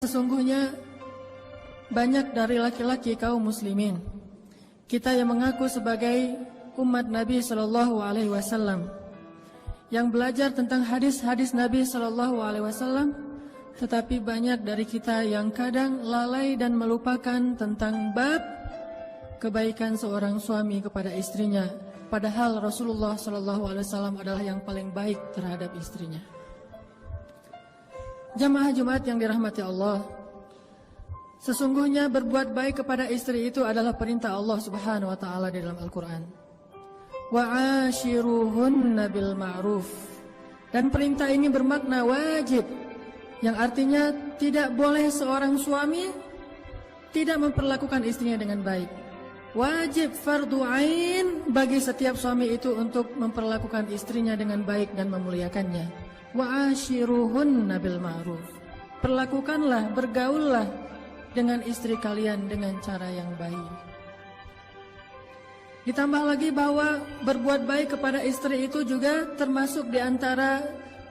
Sesungguhnya banyak dari laki-laki kaum muslimin, kita yang mengaku sebagai umat Nabi Shallallahu Alaihi Wasallam, yang belajar tentang hadis-hadis Nabi Shallallahu Alaihi Wasallam, tetapi banyak dari kita yang kadang lalai dan melupakan tentang bab kebaikan seorang suami kepada istrinya, padahal Rasulullah Shallallahu Alaihi Wasallam adalah yang paling baik terhadap istrinya. Jamaah Jumat yang dirahmati Allah, sesungguhnya berbuat baik kepada istri itu adalah perintah Allah Subhanahu wa taala di dalam Al-Qur'an. Wa ashiruhunna bil ma'ruf. Dan perintah ini bermakna wajib, yang artinya tidak boleh seorang suami tidak memperlakukan istrinya dengan baik. Wajib fardu ain bagi setiap suami itu untuk memperlakukan istrinya dengan baik dan memuliakannya. Wa ashiruhunna bil ma'ruf. Perlakukanlah, bergaullah dengan istri kalian dengan cara yang baik. Ditambah lagi bahwa berbuat baik kepada istri itu juga termasuk di antara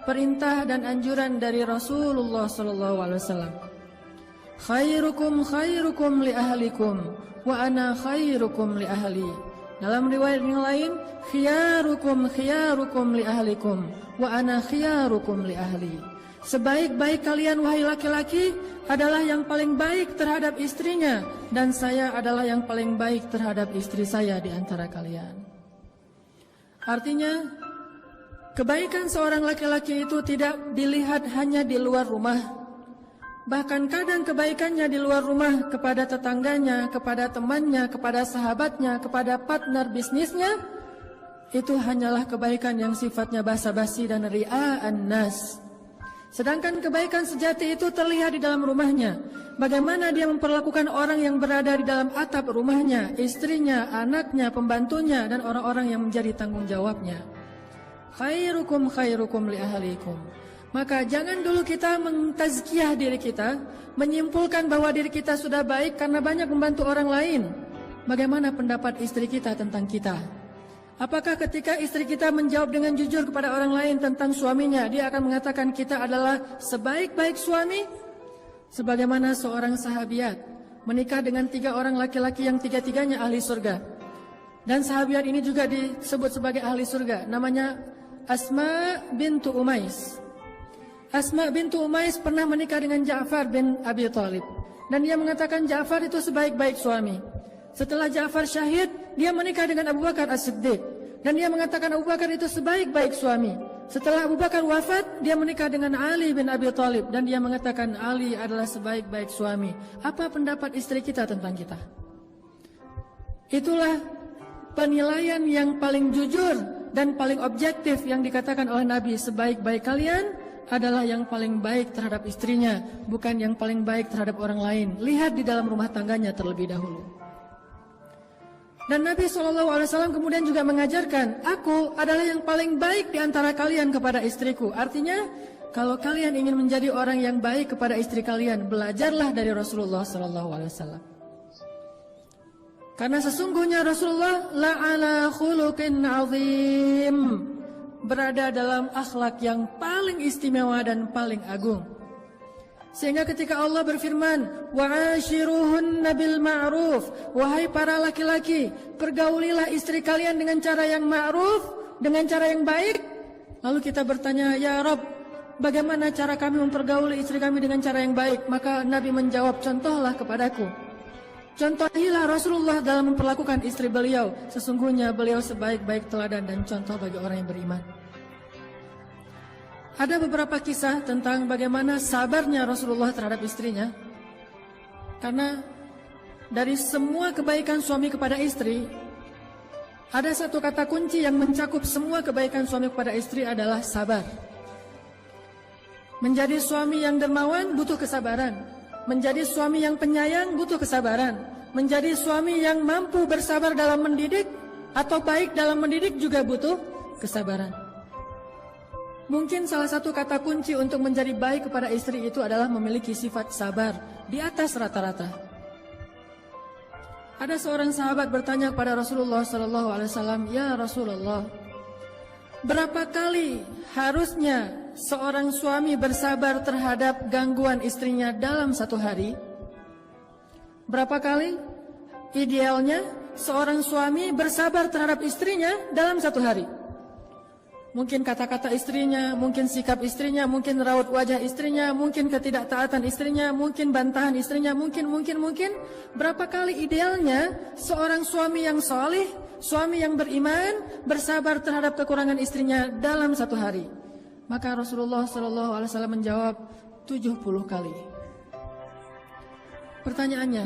perintah dan anjuran dari Rasulullah sallallahu alaihi wasallam. Khairukum khairukum li ahlikum wa ana khairukum li ahli. Dalam riwayat yang lain, khiyarukum khiyarukum li ahlikum wa ana khiyarukum li ahli. Sebaik-baik kalian wahai laki-laki adalah yang paling baik terhadap istrinya, dan saya adalah yang paling baik terhadap istri saya di antara kalian. Artinya, kebaikan seorang laki-laki itu tidak dilihat hanya di luar rumah. Bahkan kadang kebaikannya di luar rumah kepada tetangganya, kepada temannya, kepada sahabatnya, kepada partner bisnisnya, itu hanyalah kebaikan yang sifatnya basa-basi dan ria'an nas. Sedangkan kebaikan sejati itu terlihat di dalam rumahnya. Bagaimana dia memperlakukan orang yang berada di dalam atap rumahnya, istrinya, anaknya, pembantunya, dan orang-orang yang menjadi tanggung jawabnya. Khairukum khairukum li ahlikum. Maka jangan dulu kita mentazkiyah diri kita, menyimpulkan bahwa diri kita sudah baik karena banyak membantu orang lain. Bagaimana pendapat istri kita tentang kita? Apakah ketika istri kita menjawab dengan jujur kepada orang lain tentang suaminya, dia akan mengatakan kita adalah sebaik-baik suami? Sebagaimana seorang sahabiat menikah dengan 3 orang laki-laki yang tiga-tiganya ahli surga. Dan sahabiat ini juga disebut sebagai ahli surga. Namanya Asma bintu Umais. Asma bintu Umais pernah menikah dengan Ja'far bin Abi Thalib. Dan dia mengatakan Ja'far itu sebaik-baik suami. Setelah Ja'far syahid, dia menikah dengan Abu Bakar As-Siddiq. Dan dia mengatakan Abu Bakar itu sebaik-baik suami. Setelah Abu Bakar wafat, dia menikah dengan Ali bin Abi Thalib. Dan dia mengatakan Ali adalah sebaik-baik suami. Apa pendapat istri kita tentang kita? Itulah penilaian yang paling jujur dan paling objektif yang dikatakan oleh Nabi. Sebaik-baik kalian adalah yang paling baik terhadap istrinya, bukan yang paling baik terhadap orang lain. Lihat di dalam rumah tangganya terlebih dahulu. Dan Nabi SAW kemudian juga mengajarkan, aku adalah yang paling baik di antara kalian kepada istriku. Artinya, kalau kalian ingin menjadi orang yang baik kepada istri kalian, belajarlah dari Rasulullah SAW. Karena sesungguhnya Rasulullah la'ala khuluqin azim, berada dalam akhlak yang paling istimewa dan paling agung. Sehingga ketika Allah berfirman, wa'ashiruhunna bil ma'ruf, wahai para laki-laki, pergaulilah istri kalian dengan cara yang ma'ruf, dengan cara yang baik. Lalu kita bertanya, ya Rabb, bagaimana cara kami mempergauli istri kami dengan cara yang baik? Maka Nabi menjawab, contohlah kepadaku. Contohilah Rasulullah dalam memperlakukan istri beliau. Sesungguhnya beliau sebaik-baik teladan dan contoh bagi orang yang beriman. Ada beberapa kisah tentang bagaimana sabarnya Rasulullah terhadap istrinya. Karena dari semua kebaikan suami kepada istri, ada satu kata kunci yang mencakup semua kebaikan suami kepada istri adalah sabar. Menjadi suami yang dermawan butuh kesabaran. Menjadi suami yang penyayang butuh kesabaran. Menjadi suami yang mampu bersabar dalam mendidik atau baik dalam mendidik juga butuh kesabaran. Mungkin salah satu kata kunci untuk menjadi baik kepada istri itu adalah memiliki sifat sabar di atas rata-rata. Ada seorang sahabat bertanya kepada Rasulullah SAW, ya Rasulullah, berapa kali harusnya seorang suami bersabar terhadap gangguan istrinya dalam satu hari? Berapa kali? Idealnya seorang suami bersabar terhadap istrinya dalam satu hari. Mungkin kata-kata istrinya, mungkin sikap istrinya, mungkin raut wajah istrinya, mungkin ketidaktaatan istrinya, mungkin bantahan istrinya, mungkin. Berapa kali idealnya seorang suami yang soleh, suami yang beriman, bersabar terhadap kekurangan istrinya dalam satu hari? Maka Rasulullah SAW menjawab 70 kali. Pertanyaannya,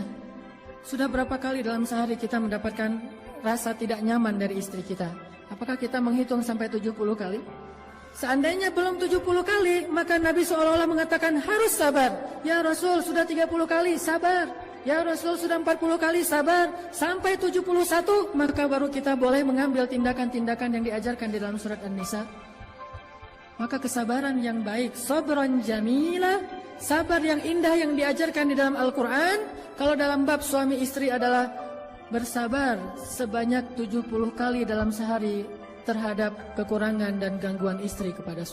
sudah berapa kali dalam sehari kita mendapatkan rasa tidak nyaman dari istri kita? Apakah kita menghitung sampai 70 kali? Seandainya belum 70 kali, maka Nabi seolah-olah mengatakan harus sabar. Ya Rasul, sudah 30 kali, sabar. Ya Rasul, sudah 40 kali, sabar. Sampai 71, maka baru kita boleh mengambil tindakan-tindakan yang diajarkan di dalam surat An-Nisa. Maka kesabaran yang baik, sabran jamila, sabar yang indah yang diajarkan di dalam Al-Quran, kalau dalam bab suami istri adalah bersabar sebanyak 70 kali dalam sehari terhadap kekurangan dan gangguan istri kepada suami.